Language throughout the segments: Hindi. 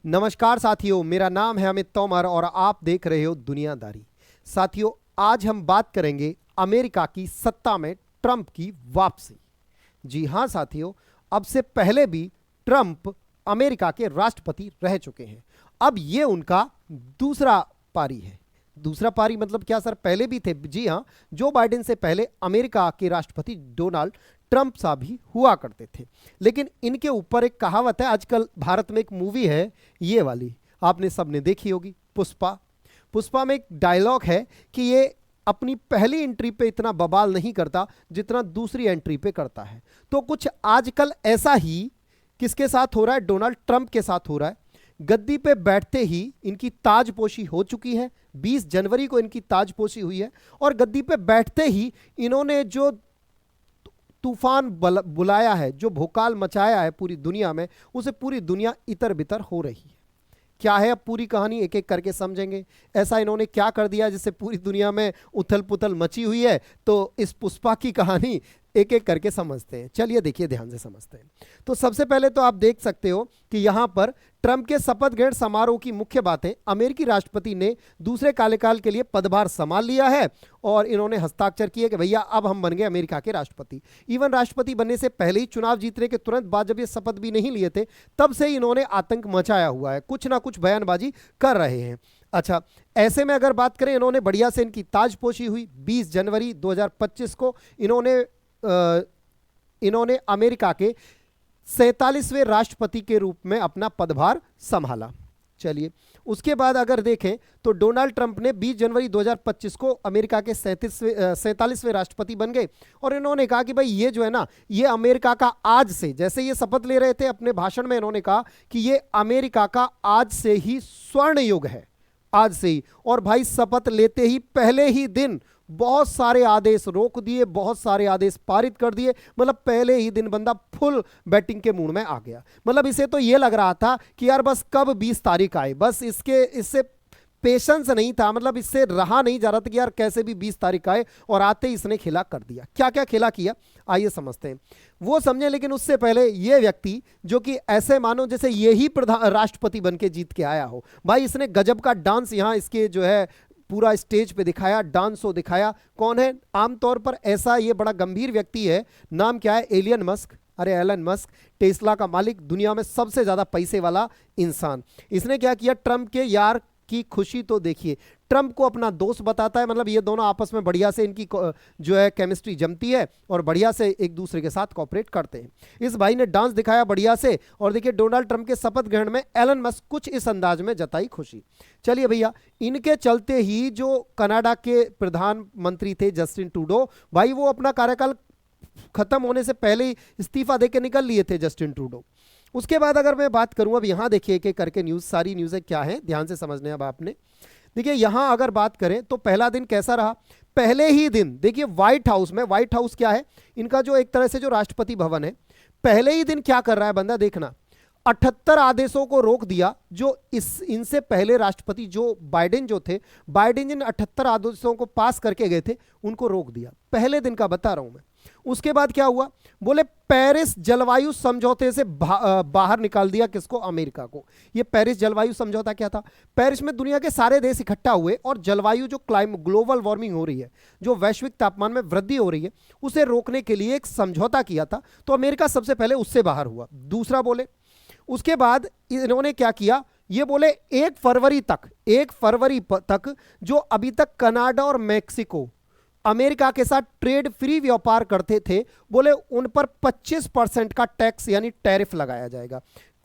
नमस्कार साथियों, मेरा नाम है अमित तोमर और आप देख रहे हो दुनियादारी। साथियों, आज हम बात करेंगे अमेरिका की सत्ता में ट्रंप की वापसी। जी हां साथियों, अब से पहले भी ट्रंप अमेरिका के राष्ट्रपति रह चुके हैं। अब ये उनका दूसरा पारी है। दूसरा पारी मतलब क्या सर? पहले भी थे। जी हां, जो बाइडेन से पहले अमेरिका के राष्ट्रपति डोनाल्ड ट्रंप साहब भी हुआ करते थे। लेकिन इनके ऊपर एक कहावत है, आजकल भारत में एक मूवी है ये वाली, आपने सबने देखी होगी, पुष्पा। पुष्पा में एक डायलॉग है कि ये अपनी पहली एंट्री पे इतना बवाल नहीं करता जितना दूसरी एंट्री पे करता है। तो कुछ आजकल ऐसा ही किसके साथ हो रहा है? डोनाल्ड ट्रंप के साथ हो रहा है। गद्दी पे बैठते ही इनकी ताजपोशी हो चुकी है। 20 जनवरी को इनकी ताजपोशी हुई है और गद्दी पे बैठते ही इन्होंने जो तूफान बुलाया है, जो भूकाल मचाया है पूरी दुनिया में, उसे पूरी दुनिया इतर बितर हो रही है। क्या है अब पूरी कहानी एक एक करके समझेंगे। ऐसा इन्होंने क्या कर दिया जिससे पूरी दुनिया में उथल पुथल मची हुई है, तो इस पुष्पा की कहानी एक एक करके समझते हैं। चलिए देखिए, ध्यान से समझते हैं। तो सबसे पहले तो आप देख सकते हो कि यहां पर ट्रंप के शपथ ग्रहण समारोह की मुख्य बातें, अमेरिकी राष्ट्रपति ने दूसरे कार्यकाल के लिए पदभार संभाल लिया है और इन्होंने हस्ताक्षर किए कि भैया अब हम बन गए अमेरिका के राष्ट्रपति। इवन राष्ट्रपति बनने से पहले ही, चुनाव जीतने के तुरंत बाद जब ये शपथ भी नहीं लिए थे, तब से इन्होंने आतंक मचाया हुआ है, कुछ ना कुछ बयानबाजी कर रहे हैं। अच्छा, ऐसे में अगर बात करें, इन्होंने बढ़िया से इनकी ताजपोशी हुई 20 जनवरी 2025 को। इन्होंने अमेरिका के 47वें राष्ट्रपति के रूप में अपना पदभार संभाला। चलिए, उसके बाद अगर देखें तो डोनाल्ड ट्रंप ने 20 जनवरी 2025 को अमेरिका के 47वें राष्ट्रपति बन गए और इन्होंने कहा कि भाई ये जो है ना, ये अमेरिका का आज से, जैसे ये शपथ ले रहे थे अपने भाषण में, इन्होंने कहा कि ये अमेरिका का आज से ही स्वर्ण युग है, आज से ही। और भाई शपथ लेते ही पहले ही दिन बहुत सारे आदेश रोक दिए, बहुत सारे आदेश पारित कर दिए। मतलब पहले ही दिन बंदा फुल बैटिंग के मूड में आ गया। मतलब इसे तो ये लग रहा था कि यार बस कब 20 तारीख आए, बस इससे पेशेंस नहीं था, मतलब इससे रहा नहीं जा रहा था कि यार कैसे भी 20 तारीख आए, और आते ही इसने खेला कर दिया। क्या क्या खेला किया, आइए समझते हैं, वो समझे। लेकिन उससे पहले ये व्यक्ति, जो कि ऐसे मानो जैसे यही राष्ट्रपति बन के जीत के आया हो, भाई इसने गजब का डांस यहाँ इसके जो है पूरा स्टेज पे दिखाया, डांस शो दिखाया। कौन है? आमतौर पर ऐसा ये बड़ा गंभीर व्यक्ति है, नाम क्या है? Alien Musk. अरे एलन मस्क, टेस्ला का मालिक, दुनिया में सबसे ज्यादा पैसे वाला इंसान। इसने क्या किया? ट्रंप के यार की खुशी तो देखिए, ट्रंप को अपना दोस्त बताता है। मतलब ये दोनों आपस में बढ़िया से इनकी जो है केमिस्ट्री जमती है और बढ़िया से एक दूसरे के साथ कोऑपरेट करते हैं। इस भाई ने डांस दिखाया बढ़िया से। और देखिए, डोनाल्ड ट्रंप के शपथ ग्रहण में एलन मस्क कुछ इस अंदाज में जताई खुशी। चलिए भैया, इनके चलते ही जो कनाडा के प्रधानमंत्री थे जस्टिन ट्रूडो, भाई वो अपना कार्यकाल खत्म होने से पहले ही इस्तीफा देके निकल लिए थे जस्टिन ट्रूडो। उसके बाद अगर मैं बात करूं, अब यहां देखिए एक एक करके न्यूज, सारी न्यूज़ें क्या है ध्यान से समझने। अब आपने देखिए यहां अगर बात करें तो पहला दिन कैसा रहा। पहले ही दिन देखिए व्हाइट हाउस में, व्हाइट हाउस क्या है? इनका जो एक तरह से जो राष्ट्रपति भवन है, पहले ही दिन क्या कर रहा है बंदा, देखना, 78 आदेशों को रोक दिया। जो इनसे पहले राष्ट्रपति जो बाइडेन जो थे, बाइडेन जिन 78 आदेशों को पास करके गए थे, उनको रोक दिया। पहले दिन का बता रहा हूं मैं। उसके बाद क्या हुआ? बोले पेरिस जलवायु समझौते से बाहर निकाल दिया। किसको? अमेरिका को। ये पेरिस जलवायु समझौता क्या था? पेरिस में दुनिया के सारे देश इकट्ठा हुए और जलवायु जो ग्लोबल वार्मिंग हो रही है, जो वैश्विक तापमान में वृद्धि हो रही है, उसे रोकने के लिए एक समझौता किया था। तो अमेरिका सबसे पहले उससे बाहर हुआ। दूसरा बोले, उसके बाद इन्होंने क्या किया? ये बोले 1 फरवरी तक जो अभी तक कनाडा और मेक्सिको अमेरिका के साथ ट्रेड फ्री व्यापार करते थे, बोले उन पर 25% का टैक्स यानी टैरिफ लगाया जाएगा।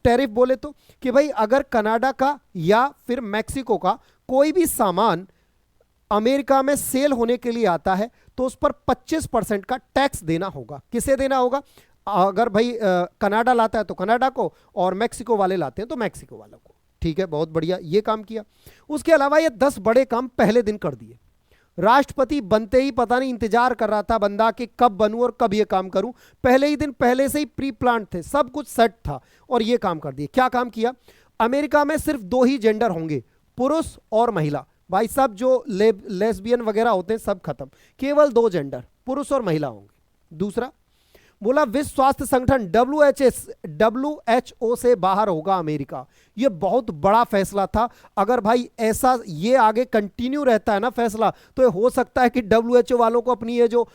टैरिफ बोले तो कि भाई अगर कनाडा का या फिर मेक्सिको का कोई भी सामान अमेरिका में सेल होने के लिए आता है तो उस पर 25% का टैक्स देना होगा। किसे देना होगा? अगर भाई कनाडा लाता है तो कनाडा को, और मेक्सिको वाले लाते हैं तो मेक्सिको वालों को। ठीक है, बहुत बढ़िया, ये काम किया। उसके अलावा ये 10 बड़े काम पहले दिन कर दिए। राष्ट्रपति बनते ही पता नहीं इंतजार कर रहा था बंदा कि कब बनूं और कब ये काम करूं। पहले ही दिन पहले से ही प्री प्लान थे, सब कुछ सेट था और ये काम कर दिए। क्या काम किया? अमेरिका में सिर्फ 2 ही जेंडर होंगे, पुरुष और महिला। भाई सब जो लेस्बियन वगैरह होते हैं सब खत्म, केवल 2 जेंडर, पुरुष और महिला होंगे। दूसरा, बोला विश्व स्वास्थ्य संगठन WHO से बाहर होगा अमेरिका। ये बहुत बड़ा फैसला था। अगर भाई ऐसा ये आगे कंटिन्यू रहता है ना फैसला, तो ये हो सकता है कि WHO वालों को अपनी ये जो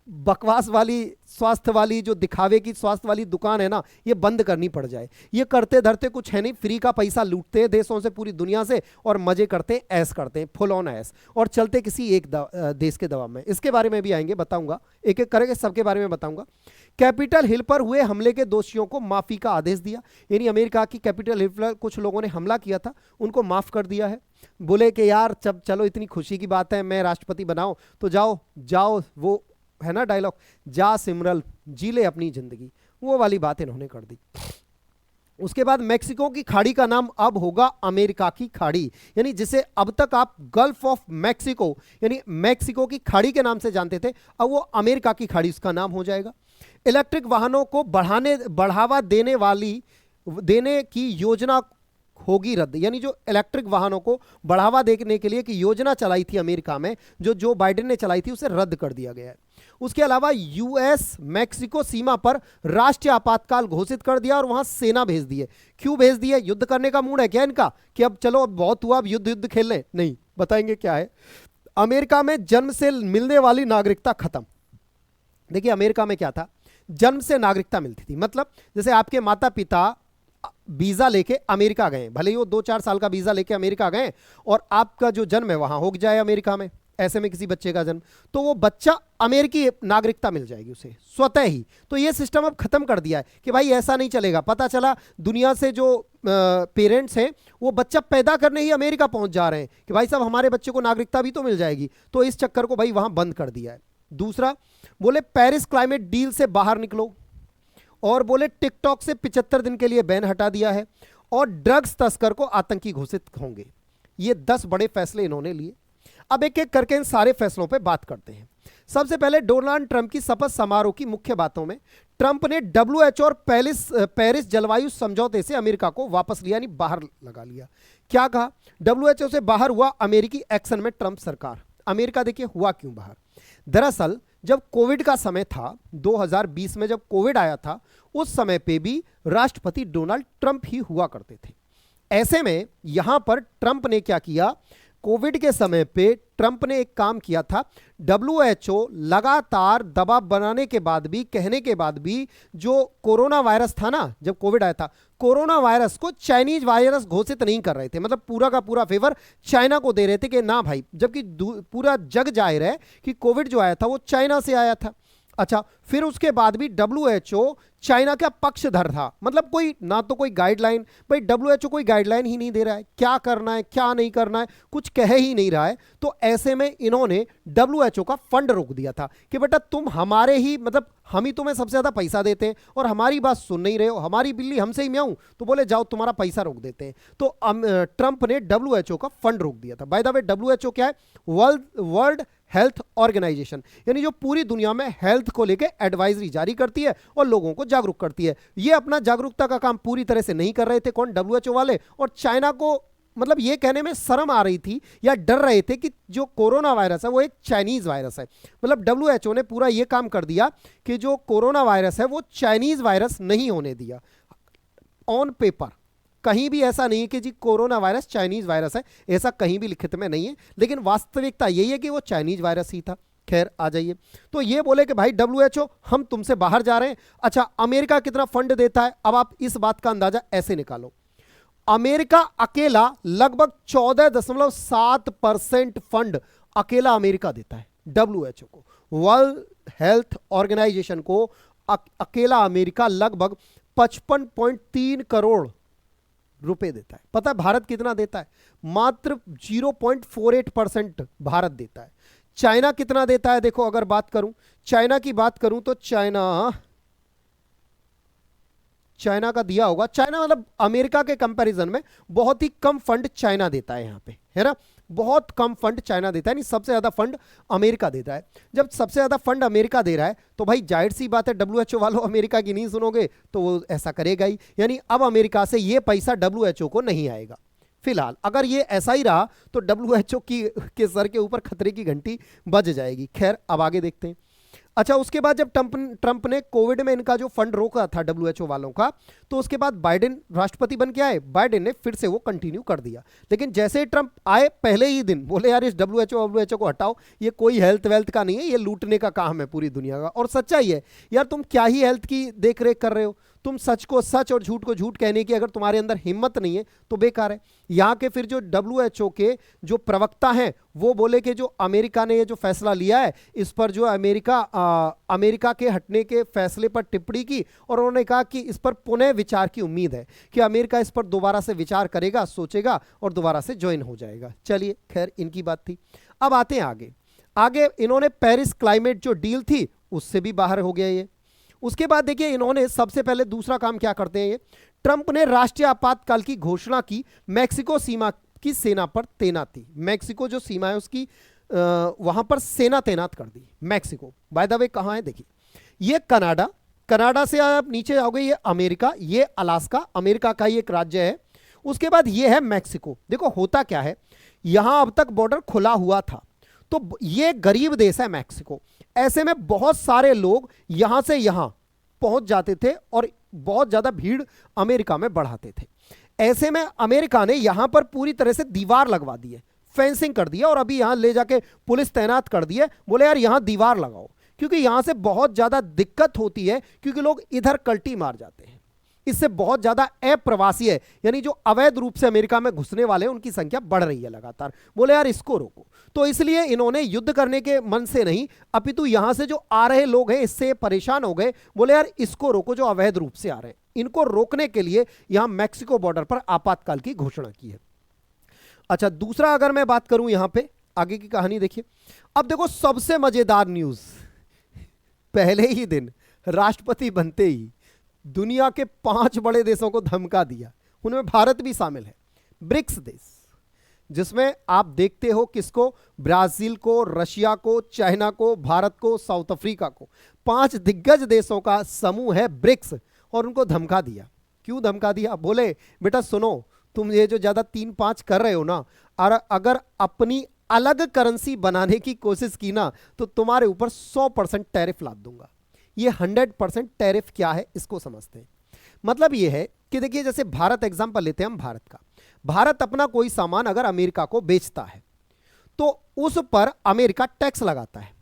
बकवास वाली स्वास्थ्य वाली जो दिखावे की स्वास्थ्य वाली दुकान है ना, ये बंद करनी पड़ जाए। ये करते धरते कुछ है नहीं, फ्री का पैसा लूटते हैं देशों से, पूरी दुनिया से, और मजे करते हैं, ऐश करते हैं, फुल ऑन ऐश, और चलते किसी एक देश के दबाव में। इसके बारे में भी आएंगे, बताऊंगा, एक एक करके सबके बारे में बताऊंगा। कैपिटल हिल पर हुए हमले के दोषियों को माफी का आदेश दिया, यानी अमेरिका की कैपिटल हिल पर कुछ लोगों ने हमला किया था, उनको माफ कर दिया है। बोले कि यार जब चलो इतनी खुशी की बात है, मैं राष्ट्रपति बनाऊं तो जाओ जाओ, वो है ना डायलॉग, जा सिमरल जी ले अपनी जिंदगी, वो वाली बात इन्होंने कर दी। उसके बाद मैक्सिको की खाड़ी का नाम अब होगा अमेरिका की खाड़ी, यानी जिसे अब तक आप गल्फ ऑफ मैक्सिको यानी मैक्सिको की खाड़ी के नाम से जानते थे, अब वो अमेरिका की खाड़ी उसका नाम हो जाएगा। इलेक्ट्रिक वाहनों को बढ़ावा देने की योजना होगी रद्द, यानी जो इलेक्ट्रिक वाहनों को बढ़ावा देने के लिए की योजना चलाई थी अमेरिका में, जो बाइडेन ने चलाई थी, उसे रद्द कर दिया गया है। उसके अलावा यूएस मैक्सिको सीमा पर राष्ट्रीय आपातकाल घोषित कर दिया और वहां सेना भेज दी है। क्यों भेज दी है? युद्ध करने का मूड है क्या इनका, कि अब चलो अब बहुत हुआ, अब युद्ध खेल लें? नहीं, बताएंगे क्या है। अमेरिका में जन्म से मिलने वाली नागरिकता खत्म। देखिए अमेरिका में क्या था, जन्म से नागरिकता मिलती थी, मतलब जैसे आपके माता पिता वीजा लेके अमेरिका गए, भले ही वो 2-4 साल का वीजा लेके अमेरिका गए, और आपका जो जन्म है वहां हो जाए अमेरिका में, ऐसे में किसी बच्चे का जन्म, तो वो बच्चा अमेरिकी नागरिकता मिल जाएगी उसे स्वतः ही। तो ये सिस्टम अब खत्म कर दिया है कि भाई ऐसा नहीं चलेगा। पता चला दुनिया से जो पेरेंट्स हैं वो बच्चा पैदा करने ही अमेरिका पहुंच जा रहे हैं कि भाई साहब हमारे बच्चे को नागरिकता भी तो मिल जाएगी, तो इस चक्कर को भाई वहां बंद कर दिया है। दूसरा, बोले पेरिस क्लाइमेट डील से बाहर निकलो, और बोले टिकटॉक से 75 दिन के लिए बैन हटा दिया है, और ड्रग्स तस्कर को आतंकी घोषित होंगे। ये 10 बड़े फैसले इन्होंने लिए। अब एक एक करके इन सारे फैसलों पे बात करते हैं। सबसे पहले डोनाल्ड ट्रंप की शपथ समारोह की मुख्य बातों में, ट्रंप ने WHO और पेरिस जलवायु समझौते से अमेरिका को वापस लिया, यानी बाहर लगा लिया। क्या कहा? WHO से बाहर हुआ अमेरिकी एक्शन में ट्रंप सरकार। अमेरिका देखिए हुआ क्यों बाहर। दरअसल जब कोविड का समय था, 2020 में जब कोविड आया था, उस समय पे भी राष्ट्रपति डोनाल्ड ट्रंप ही हुआ करते थे। ऐसे में यहां पर ट्रंप ने क्या किया, कोविड के समय पे ट्रंप ने एक काम किया था। WHO लगातार दबाव बनाने के बाद भी, कहने के बाद भी, जो कोरोना वायरस था ना, जब कोविड आया था, कोरोना वायरस को चाइनीज वायरस घोषित नहीं कर रहे थे, मतलब पूरा का पूरा फेवर चाइना को दे रहे थे कि ना भाई, जबकि पूरा जग जाहिर है कि कोविड जो आया था वो चाइना से आया था। अच्छा, फिर उसके बाद भी WHO चाइना का पक्षधर था, मतलब कोई ना तो कोई गाइडलाइन, भाई WHO कोई गाइडलाइन ही नहीं दे रहा है, क्या करना है क्या नहीं करना है कुछ कह ही नहीं रहा है। तो ऐसे में इन्होंने WHO का फंड रोक दिया था कि बेटा तुम हमारे ही, मतलब हम ही तुम्हें सबसे ज्यादा पैसा देते हैं और हमारी बात सुन नहीं रहे हो, हमारी बिल्ली हमसे ही म्याऊं, तो बोले जाओ तुम्हारा पैसा रोक देते हैं। तो ट्रंप ने WHO का फंड रोक दिया था। बाय द वे WHO क्या है? वर्ल्ड हेल्थ ऑर्गेनाइजेशन, यानी जो पूरी दुनिया में हेल्थ को लेकर एडवाइजरी जारी करती है और लोगों को जागरूक करती है। ये अपना जागरूकता का काम पूरी तरह से नहीं कर रहे थे, कौन? WHO वाले। और चाइना को मतलब ये कहने में शर्म आ रही थी या डर रहे थे कि जो कोरोना वायरस है वो एक चाइनीज वायरस है। मतलब WHO ने पूरा ये काम कर दिया कि जो कोरोना वायरस है वो चाइनीज वायरस नहीं होने दिया। ऑन पेपर कहीं भी ऐसा नहीं है कि जी कोरोना वायरस चाइनीज वायरस है, ऐसा कहीं भी लिखित में नहीं है, लेकिन वास्तविकता यही है कि वो चाइनीज वायरस ही था। खैर आ जाइए, तो ये बोले कि भाई WHO हम तुमसे बाहर जा रहे हैं। अच्छा, अमेरिका कितना फंड देता है? अब आप इस बात का अंदाजा ऐसे निकालो, अमेरिका अकेला लगभग 14.7% फंड अकेला अमेरिका देता है WHO को, वर्ल्ड हेल्थ ऑर्गेनाइजेशन को अकेला अमेरिका लगभग 55.3 करोड़ रुपए देता है। पता है भारत कितना देता है? मात्र 0.48% भारत देता है। चाइना कितना देता है? देखो अगर बात करूं, चाइना की बात करूं तो चाइना का दिया होगा, चाइना मतलब अमेरिका के कंपैरिजन में बहुत ही कम फंड चाइना देता है यहाँ पे, है ना, बहुत कम फंड चाइना देता है, नहीं सबसे ज्यादा फंड अमेरिका देता है। जब सबसे ज्यादा फंड अमेरिका दे रहा है तो भाई जाहिर सी बात है WHO वालों अमेरिका की नहीं सुनोगे तो वो ऐसा करेगा ही, यानी अब अमेरिका से ये पैसा WHO को नहीं आएगा फिलहाल। अगर ये ऐसा ही रहा तो WHO के सर के ऊपर खतरे की घंटी बज जाएगी। खैर अब आगे देखते हैं। अच्छा, उसके बाद जब ट्रंप ने कोविड में इनका जो फंड रोका था डब्ल्यूएचओ वालों का, तो उसके बाद बाइडेन राष्ट्रपति बन के आए, बाइडेन ने फिर से वो कंटिन्यू कर दिया। लेकिन जैसे ही ट्रंप आए पहले ही दिन बोले यार इस डब्ल्यूएचओ को हटाओ, ये कोई हेल्थ वेल्थ का नहीं है, ये लूटने का काम है पूरी दुनिया का। और सच्चाई है यार, तुम क्या ही हेल्थ की देख रेख कर रहे हो, तुम सच को सच और झूठ को झूठ कहने की अगर तुम्हारे अंदर हिम्मत नहीं है तो बेकार है। यहाँ के फिर जो डब्ल्यूएचओ के जो प्रवक्ता हैं वो बोले कि जो अमेरिका ने ये जो फैसला लिया है इस पर जो अमेरिका के हटने के फैसले पर टिप्पणी की, और उन्होंने कहा कि इस पर पुनः विचार की उम्मीद है कि अमेरिका इस पर दोबारा से विचार करेगा, सोचेगा और दोबारा से ज्वाइन हो जाएगा। चलिए खैर, इनकी बात थी। अब आते हैं आगे। आगे इन्होंने पेरिस क्लाइमेट जो डील थी उससे भी बाहर हो गया ये। उसके बाद देखिए इन्होंने सबसे पहले दूसरा काम क्या करते हैं ये, ट्रंप ने राष्ट्रीय आपातकाल की घोषणा की मैक्सिको सीमा की सेना पर तैनाती। मैक्सिको जो सीमा है उसकी वहां पर सेना तैनात कर दी। मैक्सिको बाय द वे कहां है देखिए, ये कनाडा से आप नीचे आओगे ये अमेरिका, ये अलास्का अमेरिका का ही एक राज्य है। उसके बाद ये है मैक्सिको। देखो होता क्या है, यहां अब तक बॉर्डर खुला हुआ था, तो ये गरीब देश है मैक्सिको। ऐसे में बहुत सारे लोग यहां से यहां पहुंच जाते थे और बहुत ज्यादा भीड़ अमेरिका में बढ़ाते थे। ऐसे में अमेरिका ने यहां पर पूरी तरह से दीवार लगवा दी है, फेंसिंग कर दिया, और अभी यहां ले जाके पुलिस तैनात कर दी है। बोले यार यहां दीवार लगाओ, क्योंकि यहां से बहुत ज्यादा दिक्कत होती है, क्योंकि लोग इधर कल्टी मार जाते हैं। इससे बहुत ज्यादा अप्रवासी है, यानी जो अवैध रूप से अमेरिका में घुसने वाले हैं उनकी संख्या बढ़ रही है लगातार। बोले यार इसको रोको। तो इसलिए इन्होंने युद्ध करने के मन से नहीं, अपितु यहां से जो आ रहे लोग हैं इससे परेशान हो गए। बोले यार इसको रोको जो अवैध रूप से आ रहे हैं, इनको रोकने के लिए यहां मैक्सिको बॉर्डर पर आपातकाल की घोषणा की है। अच्छा, दूसरा अगर मैं बात करूं यहां पे आगे की कहानी देखिए। अब देखो सबसे मजेदार न्यूज, पहले ही दिन राष्ट्रपति बनते ही दुनिया के 5 बड़े देशों को धमका दिया, उनमें भारत भी शामिल है। ब्रिक्स देश, जिसमें आप देखते हो किसको, ब्राजील को, रशिया को, चाइना को, भारत को, साउथ अफ्रीका को, 5 दिग्गज देशों का समूह है ब्रिक्स। और उनको धमका दिया। क्यों धमका दिया? बोले बेटा सुनो, तुम ये जो ज्यादा 3-5 कर रहे हो ना, और अगर अपनी अलग करेंसी बनाने की कोशिश की ना तो तुम्हारे ऊपर 100% टैरिफ लाद दूंगा। ये 100% टैरिफ क्या है इसको समझते हैं। मतलब ये है कि देखिए, जैसे भारत एग्जांपल लेते हैं हम भारत का। भारत अपना कोई सामान अगर अमेरिका को बेचता है तो उस पर अमेरिका टैक्स लगाता है।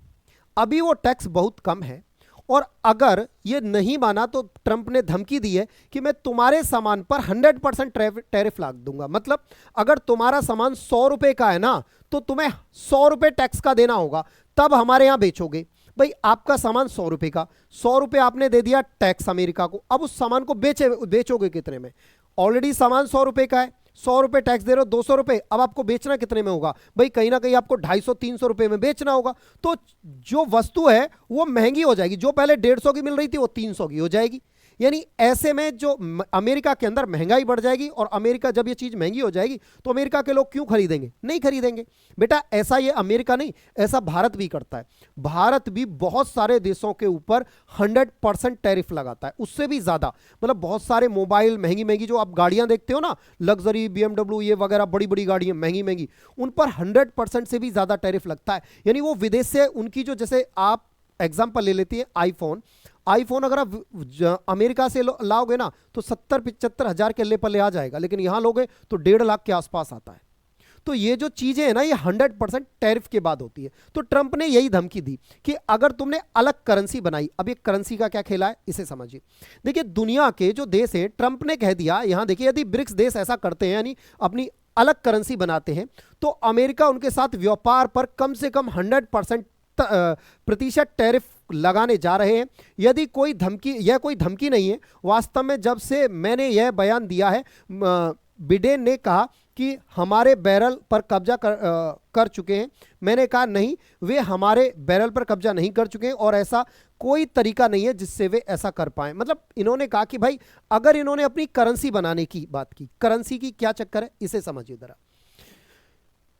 अभी वो टैक्स बहुत कम है, और अगर ये नहीं माना तो ट्रंप ने धमकी दी है कि मैं तुम्हारे सामान पर 100% टैरिफ लगा दूंगा। मतलब अगर तुम्हारा सामान 100 रुपए का है ना, तो तुम्हें 100 रुपए टैक्स का देना होगा, तब हमारे यहां बेचोगे। भाई आपका सामान 100 रुपए का, 100 रुपए आपने दे दिया टैक्स अमेरिका को, अब उस सामान को बेचोगे कितने में? ऑलरेडी सामान 100 रुपए का है, 100 रुपए टैक्स दे रहे हो, 200 रुपए, अब आपको बेचना कितने में होगा? भाई कहीं ना कहीं आपको 250-300 रुपए में बेचना होगा। तो जो वस्तु है वो महंगी हो जाएगी, जो पहले 150 की मिल रही थी वो 300 की हो जाएगी। यानी ऐसे में जो अमेरिका के अंदर महंगाई बढ़ जाएगी, और अमेरिका जब ये चीज महंगी हो जाएगी तो अमेरिका के लोग क्यों खरीदेंगे? नहीं खरीदेंगे। बेटा ऐसा ये अमेरिका नहीं, ऐसा भारत भी करता है। भारत भी बहुत सारे देशों के ऊपर 100% टैरिफ लगाता है, उससे भी ज्यादा। मतलब बहुत सारे मोबाइल, महंगी महंगी जो आप गाड़ियां देखते हो ना, लग्जरी BMW ये वगैरह बड़ी बड़ी गाड़ियां महंगी महंगी, उन पर 100% से भी ज्यादा टैरिफ लगता है। यानी वो विदेश से उनकी जो, जैसे आप एग्जाम्पल ले लेती है आईफोन अगर आप अमेरिका से लाओगे ना तो 70-75 हजार के अल्ले पल्ले आ जाएगा, लेकिन यहां लोगे तो 1.5 लाख के आसपास आता है। तो ये जो चीजें है ना, ये 100% टैरिफ के बाद होती है। तो ट्रंप ने यही धमकी दी कि अगर तुमने अलग करेंसी बनाई, अब ये करेंसी का क्या खेला है इसे समझिए। देखिए दुनिया के जो देश हैं, ट्रंप ने कह दिया, यहां देखिए यदि ब्रिक्स देश ऐसा करते हैं यानी अपनी अलग करेंसी बनाते हैं, तो अमेरिका उनके साथ व्यापार पर कम से कम 100% टैरिफ लगाने जा रहे हैं। यदि कोई धमकी, यह कोई धमकी नहीं है, वास्तव में जब से मैंने यह बयान दिया है, बिडेन ने कहा कि हमारे बैरल पर कब्जा कर चुके हैं। मैंने कहा नहीं, वे हमारे बैरल पर कब्जा नहीं कर चुके हैं, और ऐसा कोई तरीका नहीं है जिससे वे ऐसा कर पाए। मतलब इन्होंने कहा कि भाई अगर इन्होंने अपनी करेंसी बनाने की बात की, करेंसी की क्या चक्कर है इसे समझिए जरा।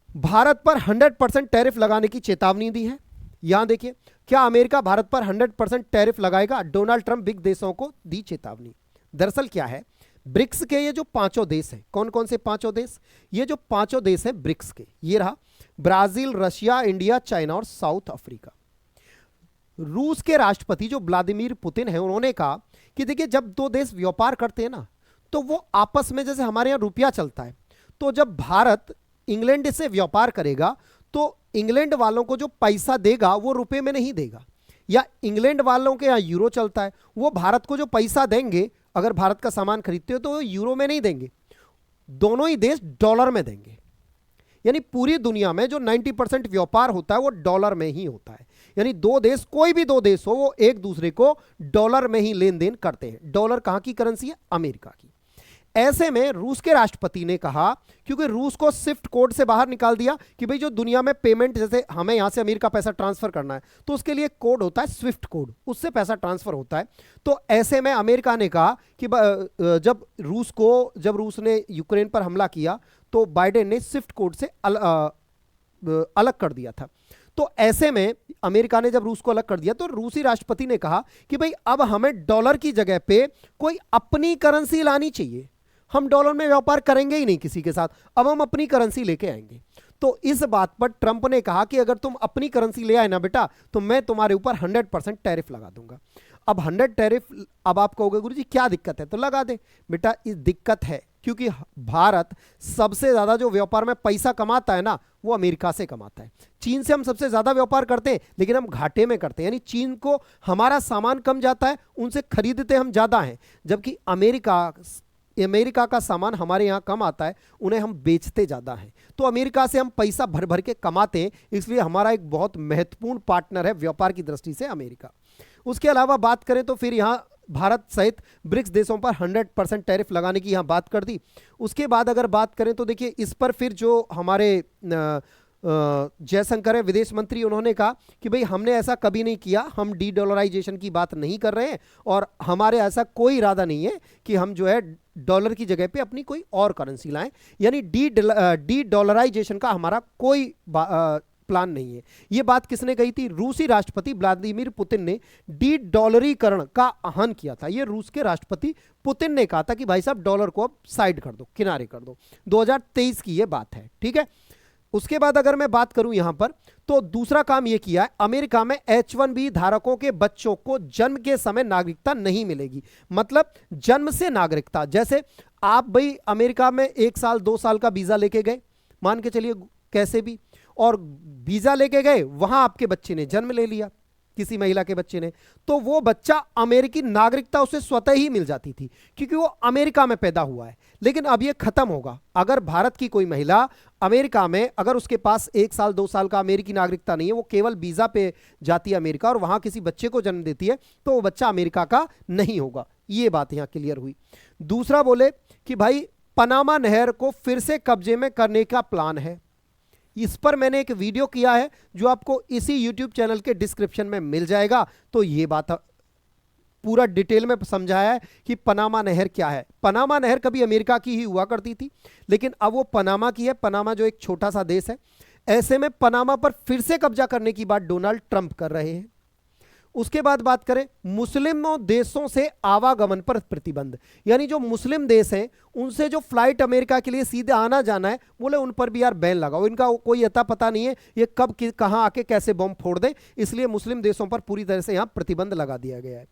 भारत पर 100% टैरिफ लगाने की चेतावनी दी है। यहां देखिए, क्या अमेरिका भारत पर 100% टैरिफ लगाएगा? डोनाल्ड ट्रंप बिग देशों को दी चेतावनी। दरअसल क्या है, ब्रिक्स के ये जो 5 देश हैं, कौन कौन से 5 देश? ये जो 5 देश हैं ब्रिक्स के, ये रहा ब्राजील, रशिया, इंडिया, चाइना और साउथ अफ्रीका। रूस के राष्ट्रपति जो व्लादिमीर पुतिन है, उन्होंने कहा कि देखिए जब दो देश व्यापार करते हैं ना, तो वो आपस में, जैसे हमारे यहाँ रुपया चलता है, तो जब भारत इंग्लैंड से व्यापार करेगा तो इंग्लैंड वालों को जो पैसा देगा वो रुपए में नहीं देगा, या इंग्लैंड वालों के यहाँ यूरो चलता है, वो भारत को जो पैसा देंगे अगर भारत का सामान खरीदते हो तो वो यूरो में नहीं देंगे, दोनों ही देश डॉलर में देंगे। यानी पूरी दुनिया में जो 90% व्यापार होता है वो डॉलर में ही होता है। यानी दो देश, कोई भी दो देश हो, वो एक दूसरे को डॉलर में ही लेन देन करते हैं। डॉलर कहां की करेंसी है? अमेरिका की। ऐसे में रूस के राष्ट्रपति ने कहा, क्योंकि रूस को स्विफ्ट कोड से बाहर निकाल दिया कि भाई जो दुनिया में पेमेंट, जैसे हमें यहां से अमेरिका पैसा ट्रांसफर करना है तो उसके लिए कोड होता है स्विफ्ट कोड, उससे पैसा ट्रांसफर होता है। तो ऐसे में अमेरिका ने कहा कि जब रूस ने यूक्रेन पर हमला किया तो बाइडेन ने स्विफ्ट कोड से अलग कर दिया था। तो ऐसे में अमेरिका ने जब रूस को अलग कर दिया तो रूसी राष्ट्रपति ने कहा कि भाई अब हमें डॉलर की जगह पे कोई अपनी करेंसी लानी चाहिए, हम डॉलर में व्यापार करेंगे ही नहीं किसी के साथ, अब हम अपनी करेंसी लेके आएंगे। तो इस बात पर ट्रंप ने कहा कि अगर तुम अपनी करेंसी ले आए ना बेटा, तो मैं तुम्हारे ऊपर 100% टैरिफ लगा दूंगा। अब 100 टैरिफ, अब आप कहोगे गुरुजी क्या दिक्कत है, तो लगा दे बेटा। इस दिक्कत है क्योंकि भारत सबसे ज्यादा जो व्यापार में पैसा कमाता है ना, वो अमेरिका से कमाता है। चीन से हम सबसे ज्यादा व्यापार करते हैं लेकिन हम घाटे में करते हैं, यानी चीन को हमारा सामान कम जाता है, उनसे खरीदते हम ज्यादा हैं, जबकि अमेरिका का सामान हमारे यहाँ कम आता है, उन्हें हम बेचते ज़्यादा हैं। तो अमेरिका से हम पैसा भर भर के कमाते हैं, इसलिए हमारा एक बहुत महत्वपूर्ण पार्टनर है व्यापार की दृष्टि से अमेरिका। उसके अलावा बात करें तो फिर यहाँ भारत सहित ब्रिक्स देशों पर 100% टैरिफ लगाने की यहाँ बात कर दी। उसके बाद अगर बात करें तो देखिए इस पर फिर जो हमारे जयशंकर है विदेश मंत्री, उन्होंने कहा कि भाई हमने ऐसा कभी नहीं किया, हम डी डॉलराइजेशन की बात नहीं कर रहे हैं और हमारे ऐसा कोई इरादा नहीं है कि हम जो है डॉलर की जगह पे अपनी कोई और करेंसी लाएं। यानी डी डॉलराइजेशन का हमारा कोई प्लान नहीं है। यह बात किसने कही थी? रूसी राष्ट्रपति व्लादिमीर पुतिन ने डी डॉलरीकरण का आह्वान किया था। यह रूस के राष्ट्रपति पुतिन ने कहा था कि भाई साहब डॉलर को अब साइड कर दो, किनारे कर दो। 2023 की यह बात है, ठीक है। उसके बाद अगर मैं बात करूं यहां पर, तो दूसरा काम यह किया है, अमेरिका में H1B धारकों के बच्चों को जन्म के समय नागरिकता नहीं मिलेगी। मतलब जन्म से नागरिकता, जैसे आप भाई अमेरिका में 1 साल 2 साल का वीजा लेके गए, मान के चलिए कैसे भी, और वीजा लेके गए, वहां आपके बच्चे ने जन्म ले लिया, किसी महिला के बच्चे ने, तो वो बच्चा अमेरिकी नागरिकता उसे स्वतः ही मिल जाती थी क्योंकि वो अमेरिका में पैदा हुआ है। लेकिन अब ये खत्म होगा। अगर भारत की कोई महिला अमेरिका में, अगर उसके पास 1 साल 2 साल का अमेरिकी नागरिकता नहीं है, वो केवल वीजा पे जाती है अमेरिका और वहां किसी बच्चे को जन्म देती है, तो वो बच्चा अमेरिका का नहीं होगा। ये बात यहां क्लियर हुई। दूसरा बोले कि भाई पनामा नहर को फिर से कब्जे में करने का प्लान है। इस पर मैंने एक वीडियो किया है जो आपको इसी YouTube चैनल के डिस्क्रिप्शन में मिल जाएगा। तो ये बात पूरा डिटेल में समझाया है कि पनामा नहर क्या है। पनामा नहर कभी अमेरिका की ही हुआ करती थी, लेकिन अब वो पनामा की है। पनामा जो एक छोटा सा देश है, ऐसे में पनामा पर फिर से कब्जा करने की बात डोनाल्ड ट्रंप कर रहे हैं। उसके बाद बात करें मुस्लिमों देशों से आवागमन पर प्रतिबंध, यानी जो मुस्लिम देश हैं उनसे जो फ्लाइट अमेरिका के लिए सीधे आना जाना है, बोले उन पर भी यार बैन लगाओ। इनका कोई अता पता नहीं है ये कब कहां आके कैसे बम फोड़ दे, इसलिए मुस्लिम देशों पर पूरी तरह से यहां प्रतिबंध लगा दिया गया है।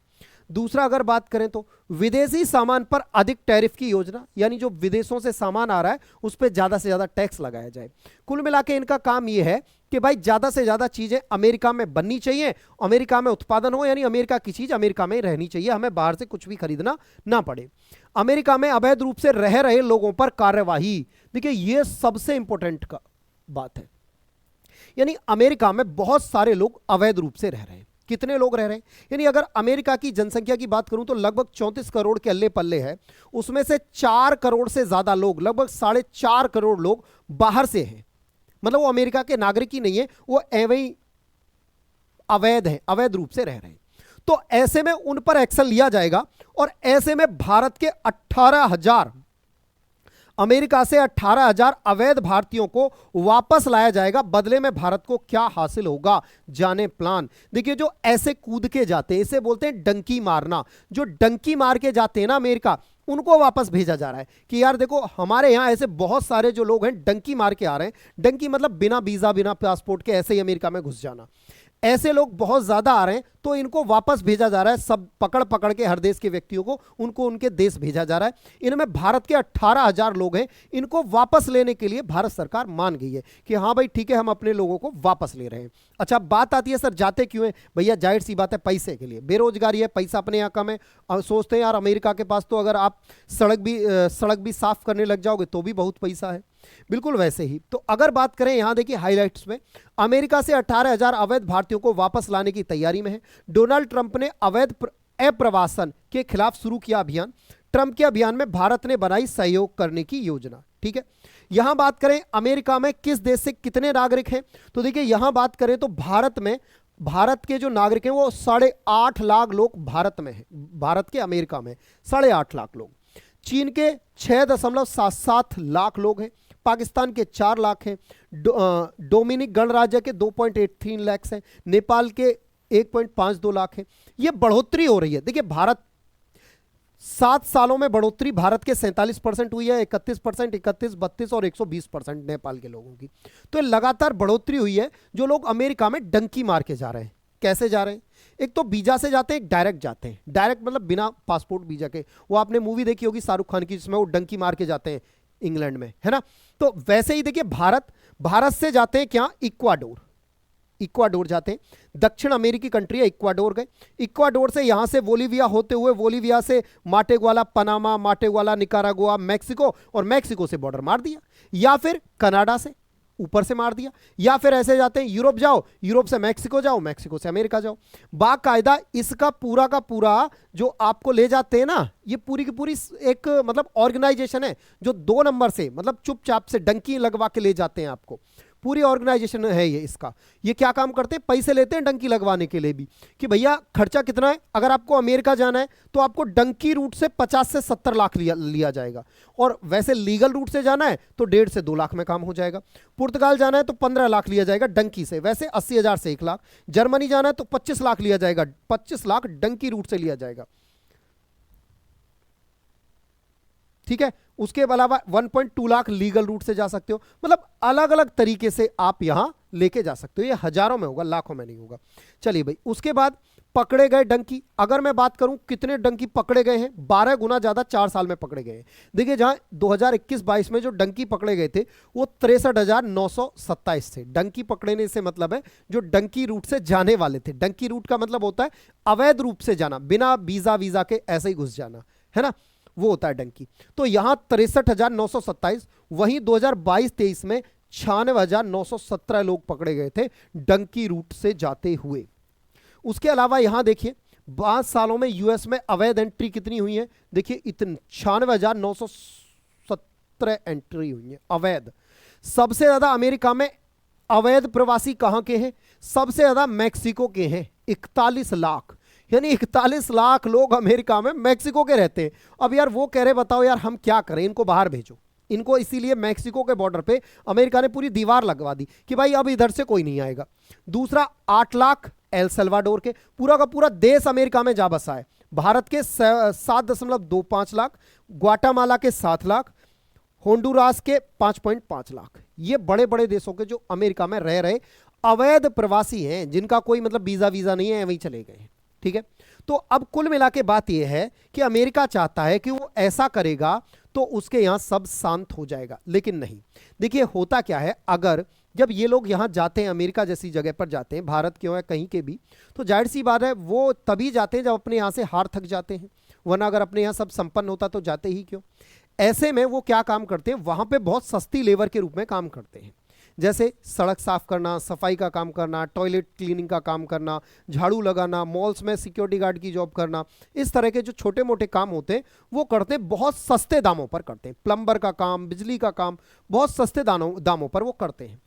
दूसरा अगर बात करें तो विदेशी सामान पर अधिक टैरिफ की योजना, यानी जो विदेशों से सामान आ रहा है उस पर ज्यादा से ज्यादा टैक्स लगाया जाए। कुल मिला के इनका काम यह है कि भाई ज्यादा से ज्यादा चीजें अमेरिका में बननी चाहिए, अमेरिका में उत्पादन हो, यानी अमेरिका की चीज अमेरिका में रहनी चाहिए, हमें बाहर से कुछ भी खरीदना ना पड़े। अमेरिका में अवैध रूप से रह रहे लोगों पर कार्यवाही, देखिए यह सबसे इंपॉर्टेंट का बात है। यानी अमेरिका में बहुत सारे लोग अवैध रूप से रह रहे हैं। कितने लोग रह रहे हैं? यानी अगर अमेरिका की जनसंख्या की बात करूं तो लगभग 34 करोड़ के अल्ले पल्ले है, उसमें से 4 करोड़ से ज्यादा लोग, लगभग 4.5 करोड़ लोग बाहर से हैं। मतलब वो अमेरिका के नागरिक ही नहीं है, वो एवं अवैध है, अवैध रूप से रह रहे हैं। तो ऐसे में उन पर एक्शन लिया जाएगा और ऐसे में भारत के 18,000, अमेरिका से 18,000 अवैध भारतीयों को वापस लाया जाएगा। बदले में भारत को क्या हासिल होगा, जाने प्लान। देखिए जो ऐसे कूद के जाते हैं, इसे बोलते हैं डंकी मारना। जो डंकी मार के जाते हैं ना अमेरिका, उनको वापस भेजा जा रहा है कि यार देखो हमारे यहां ऐसे बहुत सारे जो लोग हैं डंकी मार के आ रहे हैं। डंकी मतलब बिना वीजा बिना पासपोर्ट के ऐसे ही अमेरिका में घुस जाना। ऐसे लोग बहुत ज्यादा आ रहे हैं, तो इनको वापस भेजा जा रहा है, सब पकड़ पकड़ के हर देश के व्यक्तियों को उनको उनके देश भेजा जा रहा है। इनमें भारत के 18,000 लोग हैं, इनको वापस लेने के लिए भारत सरकार मान गई है कि हाँ भाई ठीक है, हम अपने लोगों को वापस ले रहे हैं। अच्छा, बात आती है सर जाते क्यों है? भैया जाहिर सी बात है, पैसे के लिए। बेरोजगारी है, पैसा अपने यहाँ कम है, और सोचते हैं यार अमेरिका के पास तो अगर आप सड़क भी साफ करने लग जाओगे तो भी बहुत पैसा है। बिल्कुल वैसे ही। तो अगर बात करें यहां देखिए हाइलाइट्स में, अमेरिका से 18,000 अवैध भारतीयों को वापस लाने की तैयारी में है। डोनाल्ड ट्रंप ने अवैध अप्रवासन के खिलाफ शुरू किया अभियान। ट्रंप के अभियान में भारत ने बनाई सहयोग करने की योजना। ठीक है, यहां बात करें अमेरिका में किस देश से कितने नागरिक हैं, तो देखिए यहां बात करें तो भारत के जो नागरिक हैं वो 8.5 लाख लोग भारत में हैं, भारत के अमेरिका में 8.5 लाख लोग। चीन के 6.77 लाख लोग हैं, पाकिस्तान के 4 लाख हैं, डोमिनिक गणराज्य के 2.83 लाख हैं, नेपाल के 1.52 लाख हैं। ये बढ़ोतरी हो रही है। देखिए भारत 7 सालों में बढ़ोतरी भारत के 47% हुई है, 31%, 31, 32 और 120% नेपाल के लोगों की। तो लगातार बढ़ोतरी हुई है। जो लोग अमेरिका में डंकी मार के जा रहे हैं, कैसे जा रहे हैं? एक तो वीजा से जाते हैं, एक डायरेक्ट जाते हैं। डायरेक्ट मतलब बिना पासपोर्ट वीजा के। वो आपने मूवी देखी होगी शाहरुख खान की, जिसमें वो डंकी मार के जाते हैं इंग्लैंड में, है ना। तो वैसे ही देखिए भारत से जाते हैं क्या? इक्वाडोर जाते हैं। दक्षिण अमेरिकी कंट्री है, इक्वाडोर गए। इक्वाडोर से यहां से बोलीविया होते हुए, बोलीविया से माटेगुआला पनामा, माटेगुआला निकारागुआ, मैक्सिको, और मैक्सिको से बॉर्डर मार दिया। या फिर कनाडा से ऊपर से मार दिया। या फिर ऐसे जाते हैं यूरोप जाओ, यूरोप से मैक्सिको जाओ, मैक्सिको से अमेरिका जाओ। बाकायदा इसका पूरा का पूरा जो आपको ले जाते हैं ना, ये पूरी की पूरी एक मतलब ऑर्गेनाइजेशन है जो 2 नंबर से मतलब चुपचाप से डंकी लगवा के ले जाते हैं आपको। पूरी ऑर्गेनाइजेशन है ये इसका। ये क्या काम करते हैं? पैसे लेते हैं डंकी लगवाने के लिए भी, कि भैया खर्चा कितना है। अगर आपको अमेरिका जाना है तो आपको डंकी रूट से 50 से 70 लाख लिया जाएगा, और वैसे लीगल रूट से जाना है तो 1.5 से 2 लाख में काम हो जाएगा। पुर्तगाल जाना है तो 15 लाख लिया जाएगा डंकी से, वैसे 80,000 से 1 लाख। जर्मनी जाना है तो 25 लाख लिया जाएगा, 25 लाख डंकी रूट से लिया जाएगा। ठीक है, उसके अलावा 1.2 लाख लीगल रूट से जा सकते हो। मतलब अलग अलग तरीके से आप यहां लेके जा सकते हो। ये हजारों में होगा, लाखों में नहीं होगा। चलिए भाई, उसके बाद पकड़े गए डंकी। अगर मैं बात करूं कितने डंकी पकड़े गए हैं, 12 गुना ज्यादा 4 साल में पकड़े गए हैं। देखिए जहां 2021-22 में जो डंकी पकड़े गए थे वो 63,927 थे। डंकी पकड़ने से मतलब है जो डंकी रूट से जाने वाले थे। डंकी रूट का मतलब होता है अवैध रूप से जाना, बिना वीजा के ऐसे ही घुस जाना, है ना, वो होता है डंकी। तो यहां 63,927, वहीं 2022-23 में 96,917 लोग पकड़े गए थे डंकी रूट से जाते हुए। उसके अलावा यहां देखिए 5 सालों में यूएस में अवैध एंट्री कितनी हुई है? देखिए इतनी 96,917 एंट्री हुई है अवैध। सबसे ज्यादा अमेरिका में अवैध प्रवासी कहां के हैं? सबसे ज्यादा मैक्सिको के हैं, 41 लाख। यानी 41 लाख लोग अमेरिका में मैक्सिको के रहते हैं। अब यार वो कह रहे बताओ यार हम क्या करें, इनको बाहर भेजो इनको। इसीलिए मैक्सिको के बॉर्डर पे अमेरिका ने पूरी दीवार लगवा दी कि भाई अब इधर से कोई नहीं आएगा। दूसरा 8 लाख एल सल्वाडोर के, पूरा का पूरा देश अमेरिका में जा बसा है। भारत के 7.25 लाख, ग्वाटामाला के 7 लाख, होंडुरास के 5.5 लाख। ये बड़े बड़े देशों के जो अमेरिका में रह रहे अवैध प्रवासी हैं, जिनका कोई मतलब वीजा नहीं है, वहीं चले गए। ठीक है, तो अब कुल मिला के बात यह है कि अमेरिका चाहता है कि वो ऐसा करेगा तो उसके यहां सब शांत हो जाएगा, लेकिन नहीं। देखिए होता क्या है, अगर जब ये लोग यहां जाते हैं, अमेरिका जैसी जगह पर जाते हैं, भारत के हो या कहीं के भी, तो जाहिर सी बात है वो तभी जाते हैं जब अपने यहां से हार थक जाते हैं। वरना अगर अपने यहां सब संपन्न होता तो जाते ही क्यों। ऐसे में वो क्या काम करते हैं, वहां पे बहुत सस्ती लेबर के रूप में काम करते हैं। जैसे सड़क साफ करना, सफाई का काम करना, टॉयलेट क्लीनिंग का काम करना, झाड़ू लगाना, मॉल्स में सिक्योरिटी गार्ड की जॉब करना, इस तरह के जो छोटे मोटे काम होते हैं वो करते हैं, बहुत सस्ते दामों पर करते हैं। प्लम्बर का काम, बिजली का काम बहुत सस्ते दामों पर वो करते हैं।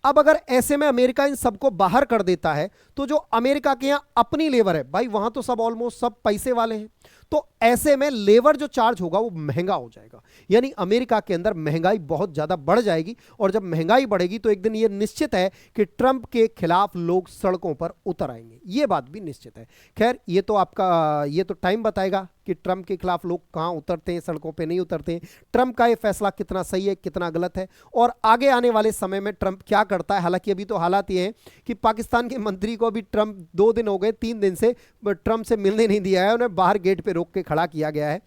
अब अगर ऐसे में अमेरिका इन सबको बाहर कर देता है तो जो अमेरिका के यहाँ अपनी लेबर है, भाई वहां तो सब ऑलमोस्ट सब पैसे वाले हैं, तो ऐसे में लेबर जो चार्ज होगा वो महंगा हो जाएगा, यानी अमेरिका के अंदर महंगाई बहुत ज्यादा बढ़ जाएगी। और जब महंगाई बढ़ेगी तो एक दिन ये निश्चित है कि ट्रंप के खिलाफ लोग सड़कों पर उतर आएंगे, ये बात भी निश्चित है। खैर ये तो टाइम बताएगा कि ट्रंप के खिलाफ लोग कहां उतरते हैं, सड़कों पे नहीं उतरते हैं, ट्रंप का ये फैसला कितना सही है कितना गलत है, और आगे आने वाले समय में ट्रंप क्या करता है। हालांकि अभी तो हालात ये हैं कि पाकिस्तान के मंत्री को अभी ट्रंप 2 दिन हो गए, 3 दिन से ट्रंप से मिलने नहीं दिया है, उन्हें बाहर गेट पे रोक के खड़ा किया गया है।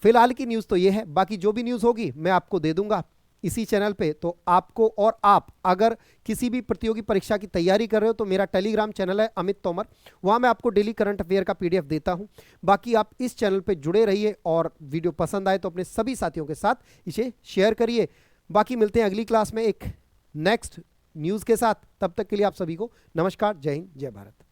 फिलहाल की न्यूज़ तो ये है, बाकी जो भी न्यूज़ होगी मैं आपको दे दूंगा इसी चैनल पे। तो आपको, और आप अगर किसी भी प्रतियोगी परीक्षा की तैयारी कर रहे हो तो मेरा टेलीग्राम चैनल है अमित तोमर, वहां मैं आपको डेली करंट अफेयर का पीडीएफ देता हूं। बाकी आप इस चैनल पे जुड़े रहिए, और वीडियो पसंद आए तो अपने सभी साथियों के साथ इसे शेयर करिए। बाकी मिलते हैं अगली क्लास में एक नेक्स्ट न्यूज़ के साथ, तब तक के लिए आप सभी को नमस्कार, जय हिंद, जय भारत।